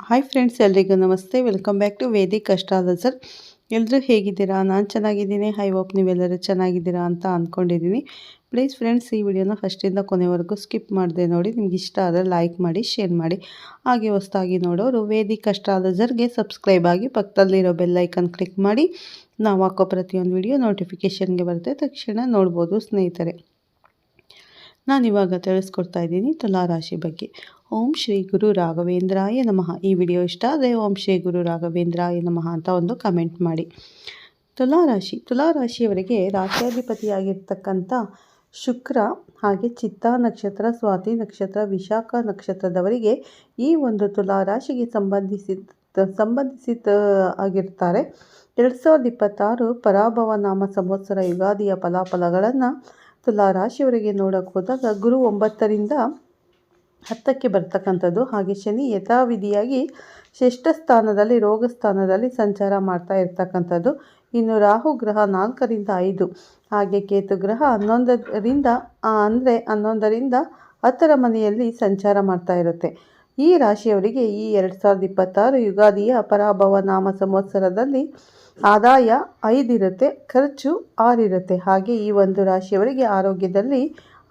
Hi friends, ಎಲ್ರಿಗೂ ನಮಸ್ತೆ. Welcome back to Vedic astrologer. ಎಲ್ಲರೂ ಹೇಗಿದ್ದೀರಾ? ನಾನು ಚೆನ್ನಾಗಿದ್ದೀನಿ. ಐ ಹೋಪ್ ನೀವೆಲ್ಲರೂ ಚೆನ್ನಾಗಿದ್ದೀರಾ ಅಂತ ಅಂದ್ಕೊಂಡಿದ್ದೀನಿ. ಪ್ಲೀಸ್ ಫ್ರೆಂಡ್ಸ್, ಈ ವಿಡಿಯೋನ ಫಸ್ಟಿಂದ ಕೊನೆವರೆಗೂ ಸ್ಕಿಪ್ ಮಾಡದೆ ನೋಡಿ. ನಿಮ್ಗೆ ಇಷ್ಟ ಆದರೆ ಲೈಕ್ ಮಾಡಿ, ಶೇರ್ ಮಾಡಿ. ಹಾಗೆ ಹೊಸದಾಗಿ ನೋಡೋರು ವೇದಿಕ್ ಅಸ್ಟ್ರಾಲಜರ್ಗೆ ಸಬ್ಸ್ಕ್ರೈಬ್ ಆಗಿ ಪಕ್ಕದಲ್ಲಿರೋ ಬೆಲ್ ಐಕನ್ ಕ್ಲಿಕ್ ಮಾಡಿ. ನಾವು ಹಾಕೋ ಪ್ರತಿಯೊಂದು ವಿಡಿಯೋ ನೋಟಿಫಿಕೇಷನ್ಗೆ ಬರುತ್ತೆ, ತಕ್ಷಣ ನೋಡ್ಬೋದು ಸ್ನೇಹಿತರೆ. ನಾನಿವಾಗ ತಿಳಿಸ್ಕೊಡ್ತಾ ಇದ್ದೀನಿ ತುಲಾ ರಾಶಿ ಬಗ್ಗೆ. ಓಂ ಶ್ರೀ ಗುರು ರಾಘವೇಂದ್ರಾಯ ನಮಃ. ಈ ವಿಡಿಯೋ ಇಷ್ಟ ಆದರೆ ಓಂ ಶ್ರೀ ಗುರು ರಾಘವೇಂದ್ರಾಯ ನಮಃ ಅಂತ ಒಂದು ಕಮೆಂಟ್ ಮಾಡಿ. ತುಲಾ ರಾಶಿಯವರಿಗೆ ರಾಶ್ಯಾಧಿಪತಿಯಾಗಿರ್ತಕ್ಕಂಥ ಶುಕ್ರ ಹಾಗೆ ಚಿತ್ತಾ ನಕ್ಷತ್ರ, ಸ್ವಾತಿ ನಕ್ಷತ್ರ, ವಿಶಾಖ ನಕ್ಷತ್ರದವರಿಗೆ ಈ ಒಂದು ತುಲಾ ರಾಶಿಗೆ ಸಂಬಂಧಿಸಿದ ಆಗಿರ್ತಾರೆ. 2026 ಪರಾಭವ ನಾಮ ಸಂವತ್ಸರ ಯುಗಾದಿಯ ಫಲಾಫಲಗಳನ್ನು ತುಲಾ ರಾಶಿಯವರಿಗೆ ನೋಡೋಕೆ ಹೋದಾಗ ಗುರು 9ರಿಂದ 10ಕ್ಕೆ ಬರ್ತಕ್ಕಂಥದ್ದು. ಹಾಗೆ ಶನಿ ಯಥಾವಿಧಿಯಾಗಿ ಷಷ್ಠ ಸ್ಥಾನದಲ್ಲಿ, ರೋಗ ಸ್ಥಾನದಲ್ಲಿ ಸಂಚಾರ ಮಾಡ್ತಾ ಇರ್ತಕ್ಕಂಥದ್ದು. ಇನ್ನು ರಾಹು ಗ್ರಹ 4ರಿಂದ 5, ಹಾಗೆ ಕೇತು ಗ್ರಹ 11ರಿಂದ 10ರ ಮನೆಯಲ್ಲಿ ಸಂಚಾರ ಮಾಡ್ತಾ ಇರುತ್ತೆ. ಈ ರಾಶಿಯವರಿಗೆ ಈ 2026 ಯುಗಾದಿಯ ಪರಾಭವ ನಾಮ ಸಂವತ್ಸರದಲ್ಲಿ ಆದಾಯ 5 ಇರುತ್ತೆ, ಖರ್ಚು 6 ಇರುತ್ತೆ. ಹಾಗೆ ಈ ಒಂದು ರಾಶಿಯವರಿಗೆ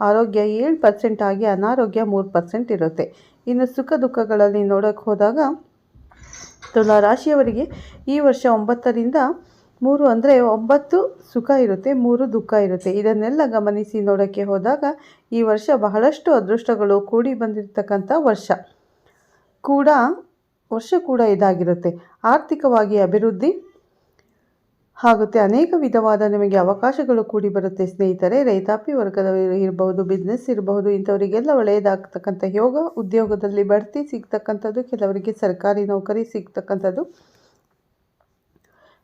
ಆರೋಗ್ಯ 7% ಆಗಿ ಅನಾರೋಗ್ಯ 3% ಇರುತ್ತೆ. ಇನ್ನು ಸುಖ ದುಃಖಗಳಲ್ಲಿ ನೋಡೋಕೆ ಹೋದಾಗ ತುಲಾ ರಾಶಿಯವರಿಗೆ ಈ ವರ್ಷ 9ರಿಂದ 3 ಅಂದರೆ 9 ಸುಖ ಇರುತ್ತೆ, 3 ದುಃಖ ಇರುತ್ತೆ. ಇದನ್ನೆಲ್ಲ ಗಮನಿಸಿ ನೋಡೋಕ್ಕೆ ಹೋದಾಗ ಈ ವರ್ಷ ಬಹಳಷ್ಟು ಅದೃಷ್ಟಗಳು ಕೂಡಿ ಬಂದಿರತಕ್ಕಂಥ ವರ್ಷ ಕೂಡ ಇದಾಗಿರುತ್ತೆ. ಆರ್ಥಿಕವಾಗಿ ಅಭಿವೃದ್ಧಿ ಆಗುತ್ತೆ. ಅನೇಕ ವಿಧವಾದ ನಿಮಗೆ ಅವಕಾಶಗಳು ಕೂಡಿ ಬರುತ್ತೆ ಸ್ನೇಹಿತರೆ. ರೈತಾಪಿ ವರ್ಗದವರು ಇರಬಹುದು, ಬಿಸ್ನೆಸ್ ಇರಬಹುದು, ಇಂಥವರಿಗೆಲ್ಲ ಒಳ್ಳೆಯದಾಗ್ತಕ್ಕಂಥ ಯೋಗ. ಉದ್ಯೋಗದಲ್ಲಿ ಬಡ್ತಿ ಸಿಗ್ತಕ್ಕಂಥದ್ದು, ಕೆಲವರಿಗೆ ಸರ್ಕಾರಿ ನೌಕರಿ ಸಿಗ್ತಕ್ಕಂಥದ್ದು.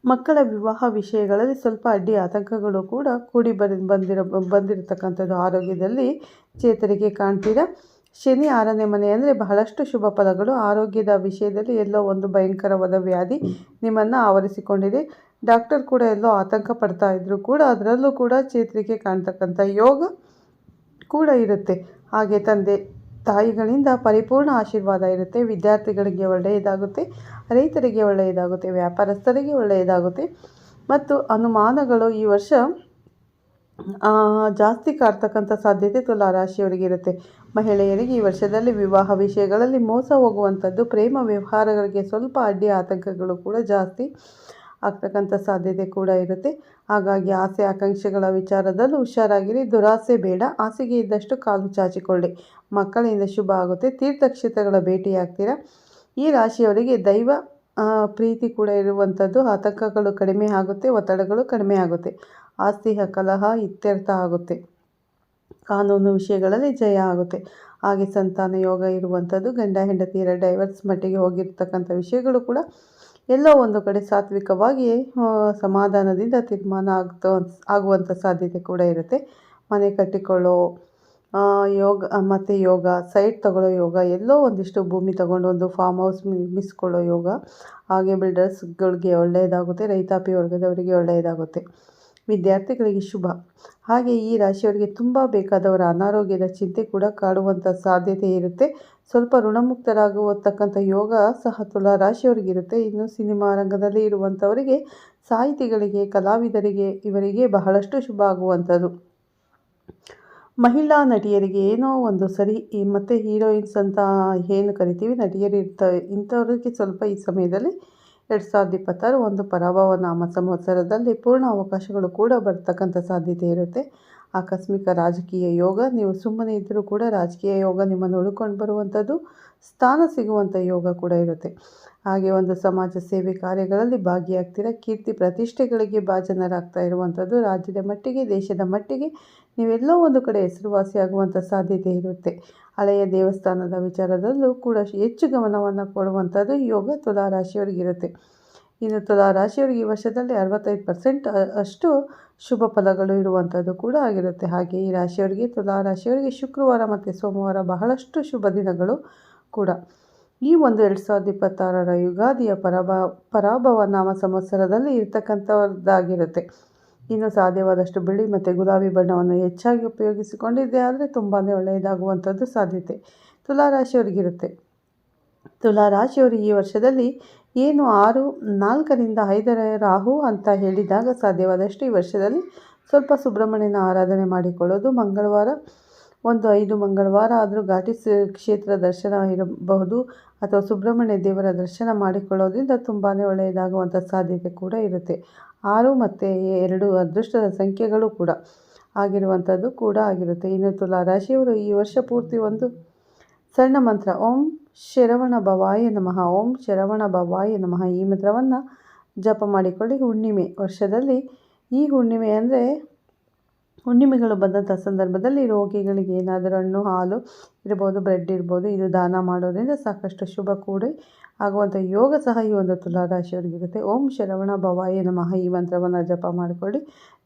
ಮಕ್ಕಳ ವಿವಾಹ ವಿಷಯಗಳಲ್ಲಿ ಸ್ವಲ್ಪ ಅಡ್ಡಿ ಆತಂಕಗಳು ಕೂಡ ಕೂಡಿ ಬಂದಿರತಕ್ಕಂಥದ್ದು. ಆರೋಗ್ಯದಲ್ಲಿ ಚೇತರಿಕೆ ಕಾಣ್ತೀರಾ. ಶನಿ 6ನೇ ಮನೆ ಅಂದರೆ ಬಹಳಷ್ಟು ಶುಭ ಫಲಗಳು. ಆರೋಗ್ಯದ ವಿಷಯದಲ್ಲಿ ಎಲ್ಲೋ ಒಂದು ಭಯಂಕರವಾದ ವ್ಯಾಧಿ ನಿಮ್ಮನ್ನು ಆವರಿಸಿಕೊಂಡಿದೆ. ಡಾಕ್ಟರ್ ಕೂಡ ಎಲ್ಲೋ ಆತಂಕ ಪಡ್ತಾ ಇದ್ರು ಕೂಡ ಅದರಲ್ಲೂ ಕೂಡ ಚೇತರಿಕೆ ಕಾಣ್ತಕ್ಕಂಥ ಯೋಗ ಕೂಡ ಇರುತ್ತೆ. ಹಾಗೆ ತಂದೆ ತಾಯಿಗಳಿಂದ ಪರಿಪೂರ್ಣ ಆಶೀರ್ವಾದ ಇರುತ್ತೆ. ವಿದ್ಯಾರ್ಥಿಗಳಿಗೆ ಒಳ್ಳೆಯದಾಗುತ್ತೆ, ರೈತರಿಗೆ ಒಳ್ಳೆಯದಾಗುತ್ತೆ, ವ್ಯಾಪಾರಸ್ಥರಿಗೆ ಒಳ್ಳೆಯದಾಗುತ್ತೆ. ಮತ್ತು ಅನುಮಾನಗಳು ಈ ವರ್ಷ ಜಾಸ್ತಿ ಕಾಡ್ತಕ್ಕಂಥ ಸಾಧ್ಯತೆ ತುಲಾ ರಾಶಿಯವರಿಗೆ ಇರುತ್ತೆ. ಮಹಿಳೆಯರಿಗೆ ಈ ವರ್ಷದಲ್ಲಿ ವಿವಾಹ ವಿಷಯಗಳಲ್ಲಿ ಮೋಸ ಹೋಗುವಂಥದ್ದು, ಪ್ರೇಮ ವ್ಯವಹಾರಗಳಿಗೆ ಸ್ವಲ್ಪ ಅಡ್ಡಿ ಆತಂಕಗಳು ಕೂಡ ಜಾಸ್ತಿ ಆಗ್ತಕ್ಕಂಥ ಸಾಧ್ಯತೆ ಕೂಡ ಇರುತ್ತೆ. ಹಾಗಾಗಿ ಆಸೆ ಆಕಾಂಕ್ಷೆಗಳ ವಿಚಾರದಲ್ಲೂ ಹುಷಾರಾಗಿರಿ. ದುರಾಸೆ ಬೇಡ, ಹಾಸಿಗೆ ಇದ್ದಷ್ಟು ಕಾಲು ಚಾಚಿಕೊಳ್ಳಿ. ಮಕ್ಕಳಿಂದ ಶುಭ ಆಗುತ್ತೆ. ತೀರ್ಥಕ್ಷೇತ್ರಗಳ ಭೇಟಿಯಾಗ್ತೀರಾ. ಈ ರಾಶಿಯವರಿಗೆ ದೈವ ಪ್ರೀತಿ ಕೂಡ ಇರುವಂಥದ್ದು. ಆತಂಕಗಳು ಕಡಿಮೆ ಆಗುತ್ತೆ, ಒತ್ತಡಗಳು ಕಡಿಮೆ ಆಗುತ್ತೆ. ಆಸ್ತಿ ಕಲಹ ಇತ್ಯರ್ಥ ಆಗುತ್ತೆ. ಕಾನೂನು ವಿಷಯಗಳಲ್ಲಿ ಜಯ ಆಗುತ್ತೆ. ಹಾಗೆ ಸಂತಾನ ಯೋಗ ಇರುವಂಥದ್ದು. ಗಂಡ ಹೆಂಡತಿಯರ ಡೈವರ್ಸ್ ಮಟ್ಟಿಗೆ ಹೋಗಿರ್ತಕ್ಕಂಥ ವಿಷಯಗಳು ಕೂಡ ಎಲ್ಲೋ ಒಂದು ಕಡೆ ಸಾತ್ವಿಕವಾಗಿ ಸಮಾಧಾನದಿಂದ ತೀರ್ಮಾನ ಆಗುವಂಥ ಸಾಧ್ಯತೆ ಕೂಡ ಇರುತ್ತೆ. ಮನೆ ಕಟ್ಟಿಕೊಳ್ಳೋ ಯೋಗ, ಸೈಟ್ ತಗೊಳ್ಳೋ ಯೋಗ, ಎಲ್ಲೋ ಒಂದಿಷ್ಟು ಭೂಮಿ ತಗೊಂಡು ಒಂದು ಫಾರ್ಮ್ ಹೌಸ್ ನಿರ್ಮಿಸ್ಕೊಳ್ಳೋ ಯೋಗ. ಹಾಗೆ ಬಿಲ್ಡರ್ಸ್ಗಳಿಗೆ ಒಳ್ಳೆಯದಾಗುತ್ತೆ, ರೈತಾಪಿ ವರ್ಗದವರಿಗೆ ಒಳ್ಳೆಯದಾಗುತ್ತೆ, ವಿದ್ಯಾರ್ಥಿಗಳಿಗೆ ಶುಭ. ಹಾಗೆ ಈ ರಾಶಿಯವರಿಗೆ ತುಂಬ ಬೇಕಾದವರ ಅನಾರೋಗ್ಯದ ಚಿಂತೆ ಕೂಡ ಕಾಡುವಂಥ ಸಾಧ್ಯತೆ ಇರುತ್ತೆ. ಸ್ವಲ್ಪ ಋಣಮುಕ್ತರಾಗುವತಕ್ಕಂಥ ಯೋಗ ಸಹ ತುಲಾ ರಾಶಿಯವರಿಗಿರುತ್ತೆ. ಇನ್ನು ಸಿನಿಮಾ ರಂಗದಲ್ಲಿ ಇರುವಂಥವರಿಗೆ, ಸಾಹಿತಿಗಳಿಗೆ, ಕಲಾವಿದರಿಗೆ ಇವರಿಗೆ ಬಹಳಷ್ಟು ಶುಭ ಆಗುವಂಥದ್ದು. ಮಹಿಳಾ ನಟಿಯರಿಗೆ ಏನೋ ಒಂದು ಸರಿ, ಮತ್ತು ಹೀರೋಯಿನ್ಸ್ ಅಂತ ಏನು ಕರಿತೀವಿ ನಟಿಯರು ಇಂಥವ್ರಿಗೆ ಸ್ವಲ್ಪ ಈ ಸಮಯದಲ್ಲಿ 2026 ಒಂದು ಪರಾಭವ ನಾಮ ಸಂವತ್ಸರದಲ್ಲಿ ಪೂರ್ಣ ಅವಕಾಶಗಳು ಕೂಡ ಬರ್ತಕ್ಕಂಥ ಸಾಧ್ಯತೆ ಇರುತ್ತೆ. ಆಕಸ್ಮಿಕ ರಾಜಕೀಯ ಯೋಗ, ನೀವು ಸುಮ್ಮನೆ ಇದ್ದರೂ ಕೂಡ ರಾಜಕೀಯ ಯೋಗ ನಿಮ್ಮನ್ನು ಹುಡುಕೊಂಡು ಬರುವಂಥದ್ದು, ಸ್ಥಾನ ಸಿಗುವಂಥ ಯೋಗ ಕೂಡ ಇರುತ್ತೆ. ಹಾಗೆ ಒಂದು ಸಮಾಜ ಸೇವೆ ಕಾರ್ಯಗಳಲ್ಲಿ ಭಾಗಿಯಾಗ್ತೀರ. ಕೀರ್ತಿ ಪ್ರತಿಷ್ಠೆಗಳಿಗೆ ಭಾಜನರಾಗ್ತಾ ಇರುವಂಥದ್ದು. ರಾಜ್ಯದ ಮಟ್ಟಿಗೆ, ದೇಶದ ಮಟ್ಟಿಗೆ ನೀವೆಲ್ಲೋ ಒಂದು ಕಡೆ ಹೆಸರುವಾಸಿಯಾಗುವಂಥ ಸಾಧ್ಯತೆ ಇರುತ್ತೆ. ಹಳೆಯ ದೇವಸ್ಥಾನದ ವಿಚಾರದಲ್ಲೂ ಕೂಡ ಹೆಚ್ಚು ಗಮನವನ್ನು ಕೊಡುವಂಥದ್ದು ಯೋಗ ತುಲಾ ರಾಶಿಯವರಿಗಿರುತ್ತೆ. ಇನ್ನು ತುಲಾ ರಾಶಿಯವರಿಗೆ ಈ ವರ್ಷದಲ್ಲಿ 65% ಅಷ್ಟು ಶುಭ ಫಲಗಳು ಇರುವಂಥದ್ದು ಕೂಡ ಆಗಿರುತ್ತೆ. ಹಾಗೆ ಈ ರಾಶಿಯವರಿಗೆ, ತುಲಾ ರಾಶಿಯವರಿಗೆ ಶುಕ್ರವಾರ ಮತ್ತು ಸೋಮವಾರ ಬಹಳಷ್ಟು ಶುಭ ದಿನಗಳು ಕೂಡ. ಈ ಒಂದು 2026 ಯುಗಾದಿಯ ಪರಾಭವ ನಾಮ ಸಂವತ್ಸರದಲ್ಲಿ ಇರ್ತಕ್ಕಂಥದ್ದಾಗಿರುತ್ತೆ. ಇನ್ನು ಸಾಧ್ಯವಾದಷ್ಟು ಬಿಳಿ ಮತ್ತು ಗುಲಾಬಿ ಬಣ್ಣವನ್ನು ಹೆಚ್ಚಾಗಿ ಉಪಯೋಗಿಸಿಕೊಂಡಿದ್ದೆ ಆದರೆ ತುಂಬಾ ಒಳ್ಳೆಯದಾಗುವಂಥದ್ದು ಸಾಧ್ಯತೆ ತುಲಾ ರಾಶಿಯವರಿಗಿರುತ್ತೆ. ತುಲಾ ರಾಶಿಯವರು ಈ ವರ್ಷದಲ್ಲಿ ಏನು 4ರಿಂದ 5ರ ರಾಹು ಅಂತ ಹೇಳಿದಾಗ ಸಾಧ್ಯವಾದಷ್ಟು ಈ ವರ್ಷದಲ್ಲಿ ಸ್ವಲ್ಪ ಸುಬ್ರಹ್ಮಣ್ಯನ ಆರಾಧನೆ ಮಾಡಿಕೊಳ್ಳೋದು. ಮಂಗಳವಾರ 5 ಮಂಗಳವಾರ ಆದರೂ ಘಾಟಿ ಕ್ಷೇತ್ರ ದರ್ಶನ ಇರಬಹುದು ಅಥವಾ ಸುಬ್ರಹ್ಮಣ್ಯ ದೇವರ ದರ್ಶನ ಮಾಡಿಕೊಳ್ಳೋದ್ರಿಂದ ತುಂಬಾ ಒಳ್ಳೆಯದಾಗುವಂಥ ಸಾಧ್ಯತೆ ಕೂಡ ಇರುತ್ತೆ. 6 ಮತ್ತು 2 ಅದೃಷ್ಟದ ಸಂಖ್ಯೆಗಳು ಕೂಡ ಆಗಿರುವಂಥದ್ದು ಕೂಡ ಆಗಿರುತ್ತೆ. ಇನ್ನು ತುಲಾ ರಾಶಿಯವರು ಈ ವರ್ಷ ಪೂರ್ತಿ ಒಂದು ಸಣ್ಣ ಮಂತ್ರ ಓಂ ಶರವಣ ಭವಾಯ ನಮಃ, ಓಂ ಶರವಣ ಭವಾಯ ನಮಃ ಈ ಮಂತ್ರವನ್ನು ಜಪ ಮಾಡಿಕೊಳ್ಳಿ. ಹುಣ್ಣಿಮೆ ವರ್ಷದಲ್ಲಿ ಈ ಹುಣ್ಣಿಮೆ ಅಂದರೆ ಹುಣ್ಣಿಮೆಗಳು ಬಂದಂಥ ಸಂದರ್ಭದಲ್ಲಿ ರೋಗಿಗಳಿಗೆ ಏನಾದರೂ ಹಣ್ಣು ಹಾಲು ಇರ್ಬೋದು, ಬ್ರೆಡ್ ಇರ್ಬೋದು, ಇದು ದಾನ ಮಾಡೋದ್ರಿಂದ ಸಾಕಷ್ಟು ಶುಭ ಕೂಡ ಆಗುವಂಥ ಯೋಗ ಸಹ ಈ ಒಂದು ತುಲಾ ರಾಶಿಯವರಿಗಿರುತ್ತೆ. ಓಂ ಶರವಣ ಭವಾಯ ನಮಃ ಈ ಮಂತ್ರವನ್ನು ಜಪ ಮಾಡಿಕೊಳ್ಳಿ.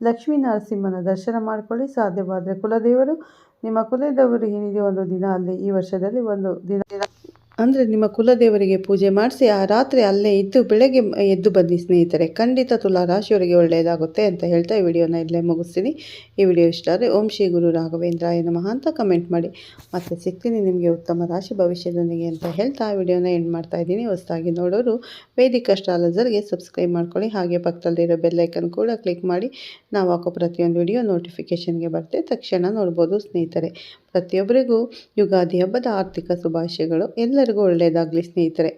ಲಕ್ಷ್ಮೀ ನರಸಿಂಹನ ದರ್ಶನ ಮಾಡಿಕೊಳ್ಳಿ. ಸಾಧ್ಯವಾದರೆ ಕುಲದೇವರು ನಿಮ್ಮ ಕುಲದೇವರು ಏನಿದೆ ಒಂದು ದಿನ ಅಲ್ಲಿ ಈ ವರ್ಷದಲ್ಲಿ ಒಂದು ದಿನ ಅಂದರೆ ನಿಮ್ಮ ಕುಲದೇವರಿಗೆ ಪೂಜೆ ಮಾಡಿಸಿ ಆ ರಾತ್ರಿ ಅಲ್ಲೇ ಇದ್ದು ಬೆಳಗ್ಗೆ ಎದ್ದು ಬನ್ನಿ ಸ್ನೇಹಿತರೆ. ಖಂಡಿತ ತುಲಾ ರಾಶಿಯವರಿಗೆ ಒಳ್ಳೆಯದಾಗುತ್ತೆ ಅಂತ ಹೇಳ್ತಾ ಈ ವಿಡಿಯೋನ ಇಲ್ಲೇ ಮುಗಿಸ್ತೀನಿ. ಈ ವಿಡಿಯೋ ಇಷ್ಟ ಆದರೆ ಓಂ ಶ್ರೀ ಗುರು ರಾಘವೇಂದ್ರಾಯ ನಮಃ ಅಂತ ಕಮೆಂಟ್ ಮಾಡಿ. ಮತ್ತೆ ಸಿಗ್ತೀನಿ ನಿಮಗೆ ಉತ್ತಮ ರಾಶಿ ಭವಿಷ್ಯದೊಂದಿಗೆ ಅಂತ ಹೇಳ್ತಾ ಆ ವಿಡಿಯೋನ ಎಂಡ್ ಮಾಡ್ತಾ ಇದ್ದೀನಿ. ಹೊಸದಾಗಿ ನೋಡೋರು ವೇದಿಕ್ ಅಸ್ಟ್ರಾಲಜರ್ಗೆ ಸಬ್ಸ್ಕ್ರೈಬ್ ಮಾಡ್ಕೊಳ್ಳಿ. ಹಾಗೆ ಪಕ್ಕದಲ್ಲಿರೋ ಬೆಲ್ಲೈಕನ್ ಕೂಡ ಕ್ಲಿಕ್ ಮಾಡಿ. ನಾವು ಹಾಕೋ ಪ್ರತಿಯೊಂದು ವಿಡಿಯೋ ನೋಟಿಫಿಕೇಷನ್ಗೆ ಬರುತ್ತೆ, ತಕ್ಷಣ ನೋಡ್ಬೋದು ಸ್ನೇಹಿತರೆ. ಪ್ರತಿಯೊಬ್ಬರಿಗೂ ಯುಗಾದಿ ಹಬ್ಬದ ಆರ್ಥಿಕ ಶುಭಾಶಯಗಳು. ಎಲ್ಲರಿಗೂ ಒಳ್ಳೆಯದಾಗಲಿ ಸ್ನೇಹಿತರೆ.